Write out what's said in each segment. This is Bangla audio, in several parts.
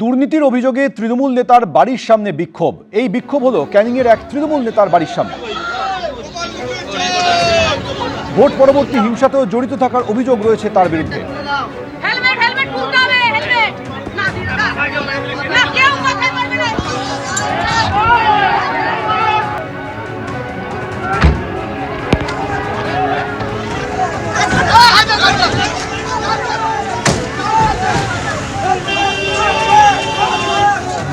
দুর্নীতির অভিযোগে তৃণমূল নেতার বাড়ির সামনে বিক্ষোভ। এই বিক্ষোভ হলো ক্যানিংয়ের এক তৃণমূল নেতার বাড়ির সামনে। ভোট পরবর্তী হিংসাতেও জড়িত থাকার অভিযোগ রয়েছে তার বিরুদ্ধে।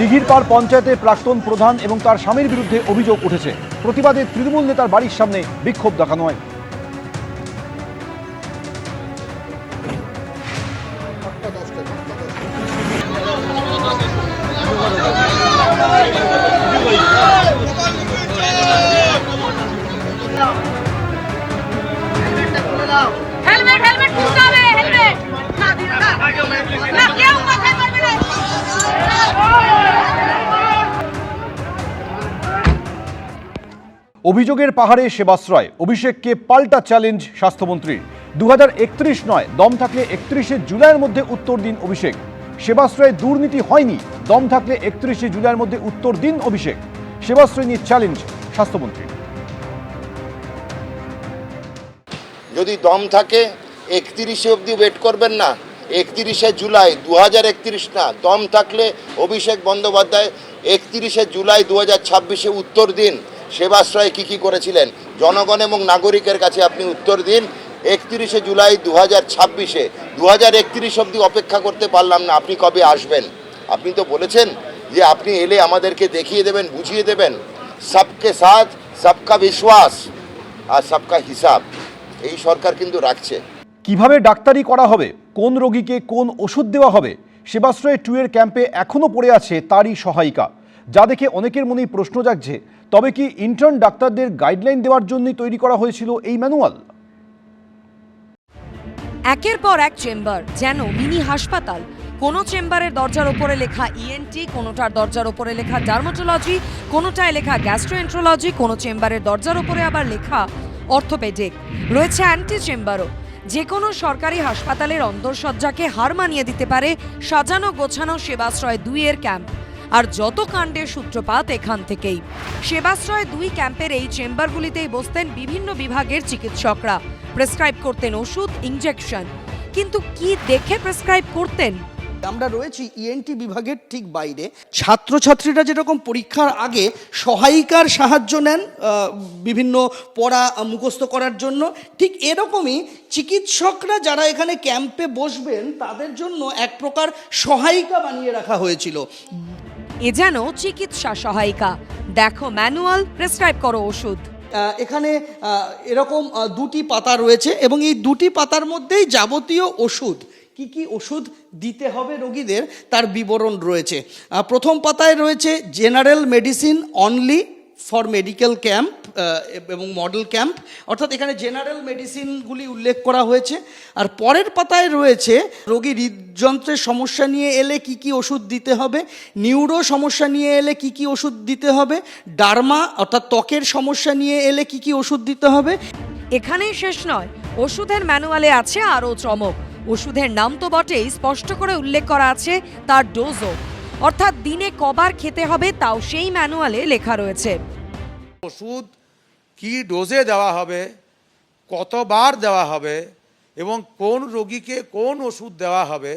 দিঘিরপাড় পঞ্চায়েতের প্রাক্তন প্রধান এবং তার স্বামীর বিরুদ্ধে অভিযোগ উঠেছে। প্রতিবাদে তৃণমূল নেতার বাড়ির সামনে বিক্ষোভ দেখানো হয়। অভিযোগের পাহাড়ে সেবাশ্রয়, অভিষেককে পাল্টা চ্যালেঞ্জ স্বাস্থ্যমন্ত্রীর। 2031 নয়, দম থাকলে 31শে জুলাইয়ের মধ্যে উত্তর দিন অভিষেক। সেবাশ্রয়ে দুর্নীতি হয়নি, দম থাকলে 31শে জুলাইয়ের মধ্যে উত্তর দিন অভিষেক। সেবাশ্রয় নিয়ে চ্যালেঞ্জ স্বাস্থ্যমন্ত্রী। যদি দম থাকে 31শে অবধি ওয়েট করবেন না, 31শে জুলাই 2031 না, দম থাকলে অভিষেক বন্দ্যোপাধ্যায় 31শে জুলাই 2026-এ উত্তর দিন সেবাশ্রয়ে কী করেছিলেন জনগণ এবং নাগরিকের কাছে আপনি উত্তর দিন। 31শে জুলাই 2026-এ 2031 অবধি অপেক্ষা করতে পারলাম না, আপনি কবে আসবেন? আপনি তো বলেছেন যে আপনি এলে আমাদেরকে দেখিয়ে দেবেন, বুঝিয়ে দেবেন। সবকে সাথ সবকা বিশ্বাস আর সবকা হিসাব এই সরকার কিন্তু রাখছে। কিভাবে ডাক্তারি করা হবে, কোন রোগীকে কোন ওষুধ দেওয়া হবে, সেবাশ্রয় 2 এর ক্যাম্পে এখনো পড়ে আছে তারই সহায়িকা, যা দেখে অনেকের মনেই প্রশ্ন জাগছে। তবে কি ইন্টার্ন ডাক্তারদের গাইডলাইন দেওয়ার জন্যই তৈরি করা হয়েছিল এই ম্যানুয়াল? একের পর এক চেম্বার, যেন মিনি হাসপাতাল। কোনো চেম্বারের দরজার ওপরে লেখা ইএনটি, কোনোটার দরজার ওপরে লেখা ডার্মাটোলজি, কোনোটায় লেখা গ্যাস্ট্রোএন্ট্রোলজি, কোনো চেম্বারের দরজার ওপরে আবার লেখা অর্থোপেডিক। রয়েছে অ্যান্টি চেম্বারও। যে কোনো সরকারি হাসপাতালের অন্তঃসজ্জাকে হার মানিয়ে দিতে পারে সাজানো গোছানো সেবাশ্রয় 2 এর ক্যাম্প। আর যত কাণ্ডের সূত্রপাত এখান থেকেই। সেবাশ্রয় 2 ক্যাম্পের এই চেম্বারগুলিতেই বসতেন বিভিন্ন বিভাগের চিকিৎসকরা। প্রেসক্রাইব করতেন ওষুধ, ইনজেকশন। কিন্তু কি দেখে প্রেসক্রাইব করতেন? আমরা রয়েছি ইএনটি বিভাগের ঠিক বাইরে। ছাত্রছাত্রীরা যেরকম পরীক্ষার আগে সহায়িকার সাহায্য নেন বিভিন্ন পড়া মুখস্থ করার জন্য, ঠিক এরকমই চিকিৎসকরা যারা এখানে ক্যাম্পে বসবেন তাদের জন্য এক প্রকার সহায়িকা বানিয়ে রাখা হয়েছিল। এ যেন চিকিৎসা সহায়িকা। দেখো ম্যানুয়াল, প্রেসক্রাইব করো ওষুধ। এখানে এরকম 2টি পাতা রয়েছে এবং এই 2টি পাতার মধ্যেই যাবতীয় ওষুধ, কি কি ওষুধ দিতে হবে রোগীদের তার বিবরণ রয়েছে। প্রথম পাতায় রয়েছে general medicine only for medical camp এবং মডেল ক্যাম্প, অর্থাৎ এখানে জেনারেল মেডিসিনগুলি উল্লেখ করা হয়েছে। আর পরের পাতায় রয়েছে রোগী হৃদযন্ত্রের সমস্যা নিয়ে এলে কি কি ওষুধ দিতে হবে, নিউরো সমস্যা নিয়ে এলে কি কি ওষুধ দিতে হবে, ডার্মা অর্থাৎ ত্বকের সমস্যা নিয়ে এলে কি কি ওষুধ দিতে হবে। এখানেই শেষ নয়, ওষুধের ম্যানুয়ালে আছে আরও চমক। ওষুধের নাম তো বটেই, স্পষ্ট করে উল্লেখ করা আছে তার ডোজও, অর্থাৎ দিনে কবার খেতে হবে তাও সেই ম্যানুয়ালে লেখা রয়েছে। ওষুধ কি ডোজে দেওয়া হবে, কতবার দেওয়া হবে এবং কোন রোগীকে কোন ওষুধ দেওয়া হবে,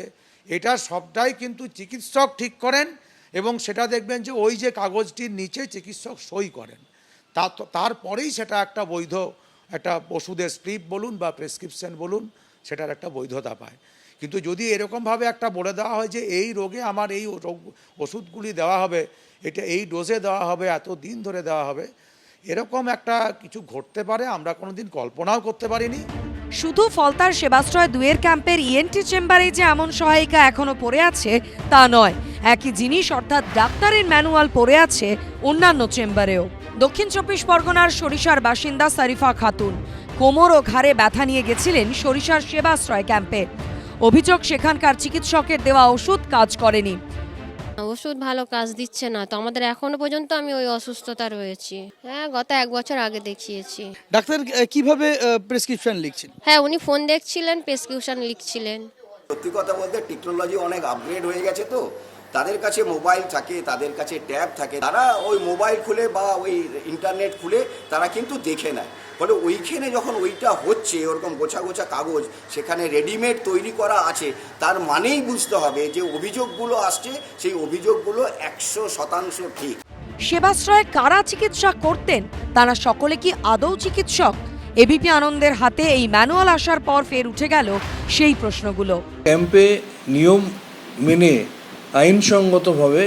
এটা সবটাই কিন্তু চিকিৎসক ঠিক করেন এবং সেটা দেখবেন যে ওই যে কাগজটির নিচে চিকিৎসক সই করেন, তারপরেই সেটা একটা বৈধ একটা ওষুধের স্লিপ বলুন বা প্রেসক্রিপশন বলুন, সেটার একটা বৈধতা পায়। কিন্তু যদি এরকমভাবে একটা বলে দেওয়া হয় যে এই রোগে আমার এই ওষুধগুলি দেওয়া হবে, এটা এই ডোজে দেওয়া হবে, এত দিন ধরে দেওয়া হবে, এরকম একটা কিছু ঘটতে পারে আমরা কোনোদিন কল্পনাও করতে পারিনি। শুধু ফলতার সেবাশ্রয় 2 এর ক্যাম্পের ইএনটি চেম্বারে যে এমন সহায়িকা এখনো পড়ে আছে তা নয়, একই জিনিস অর্থাৎ ডাক্তারের ম্যানুয়াল পড়ে আছে অন্যান্য চেম্বারেও। দক্ষিণ 24 পরগনার সরিষার বাসিন্দা সারিফা খাতুন কোমর ও ঘাড়ে ব্যথা নিয়ে গেছিলেন সরিষার সেবাশ্রয় ক্যাম্পে। অভিযোগ সেখানকার চিকিৎসকের দেওয়া ওষুধ কাজ করেনি। ওষুধ ভালো কাজ দিচ্ছে না, তো আমাদের এখনো পর্যন্ত আমি ওই অসুস্থতা রয়েছি। হ্যাঁ, গত 1 বছর আগে দেখিয়েছি। ডাক্তার কিভাবে প্রেসক্রিপশন লিখছেন? হ্যাঁ, উনি ফোন দেখছিলেন, প্রেসক্রিপশন লিখছিলেন। সত্যি কথা বলতে টেকনোলজি অনেক আপগ্রেড হয়ে গেছে, তো তাদের কাছে মোবাইল থাকে, তাদের কাছে ট্যাব থাকে, তারা ওই মোবাইল খুলে বা ওই ইন্টারনেট খুলে তারা কিন্তু দেখে নেয়। ফলে ওইখানে যখন ওইটা হচ্ছে ওরকম গোছা গোছা কাগজ সেখানে রেডিমেড তৈরি করা আছে, তার মানেই বুঝতে হবে যে অভিযোগগুলো আসছে সেই অভিযোগগুলো 100% ঠিক। সেবাশ্রয়ে কারা চিকিৎসা করতেন, তারা সকলে কি আদৌ চিকিৎসক? এবিপি আনন্দের হাতে এই ম্যানুয়াল আসার পর ফের উঠে গেল সেই প্রশ্নগুলো। ক্যাম্পে নিয়ম মেনে আইনসঙ্গতভাবে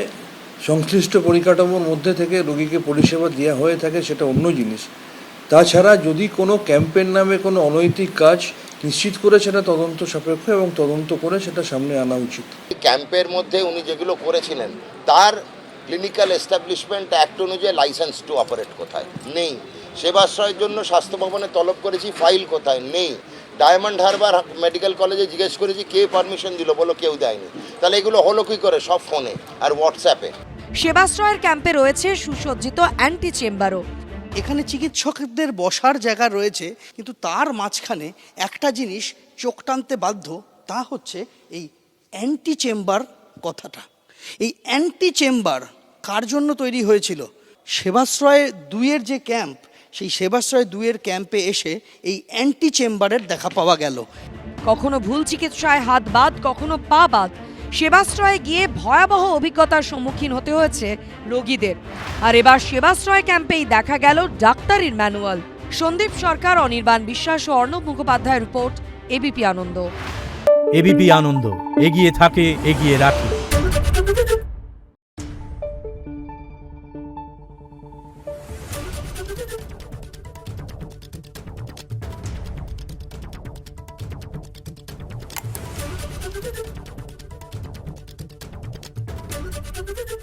সংশ্লিষ্ট পরিকাঠামোর মধ্যে থেকে রোগীকে পরিষেবা দেওয়া হয়ে থাকে সেটা অন্য জিনিস। তাছাড়া যদি কোনো ক্যাম্পের নামে কোনো অনৈতিক কাজ নিশ্চিত করে সেটা তদন্ত সাপেক্ষ এবং তদন্ত করে সেটা সামনে আনা উচিত। ক্যাম্পের মধ্যে উনি যেগুলো করেছিলেন তার ক্লিনিক্যাল এস্টাবলিশমেন্ট অ্যাক্ট অনুযায়ী লাইসেন্স টু অপারেট কোথায়? নেই। সেবাশ্রয়ের জন্য স্বাস্থ্য ভবনে তলব করেছি, ফাইল কোথায়? নেই। ডায়মন্ড হারবার মেডিকেল কলেজে জিজ্ঞেস করেছি কে পারমিশন দিল, বলো কেউ দেয়নি। তাহলে এগুলো হলো কী করে? সব ফোনে আর হোয়াটসঅ্যাপে। সেবাশ্রয়ের ক্যাম্পে রয়েছে সুসজ্জিত অ্যান্টি চেম্বারও। এখানে চিকিৎসকদের বসার জায়গা রয়েছে, কিন্তু তার মাঝখানে একটা জিনিস চোখ টানতে বাধ্য, তা হচ্ছে এই অ্যান্টি চেম্বার কথাটা। এই অ্যান্টি চেম্বার কার জন্য তৈরি হয়েছিল? সেবাশ্রয় 2-এর যে ক্যাম্প, সেই সেবাশ্রয় 2-এর ক্যাম্পে এসে এই অ্যান্টি চেম্বারের দেখা পাওয়া গেল। কখনো ভুল চিকিৎসায় হাত বাদ, কখনো পা বাদ। সেবাশ্রয়ে গিয়ে ভয়াবহ অভিজ্ঞতার সম্মুখীন হতে হয়েছে রোগীদের। আর এবার সেবাশ্রয় ক্যাম্পেই দেখা গেল ডাক্তারির ম্যানুয়াল। সন্দীপ সরকার, অনির্বাণ বিশ্বাস ও অর্ণব মুখোপাধ্যায়ের রিপোর্ট, এবিপি আনন্দ। এবিপি আনন্দ, এগিয়ে থাকে, এগিয়ে রাখে। Thank you.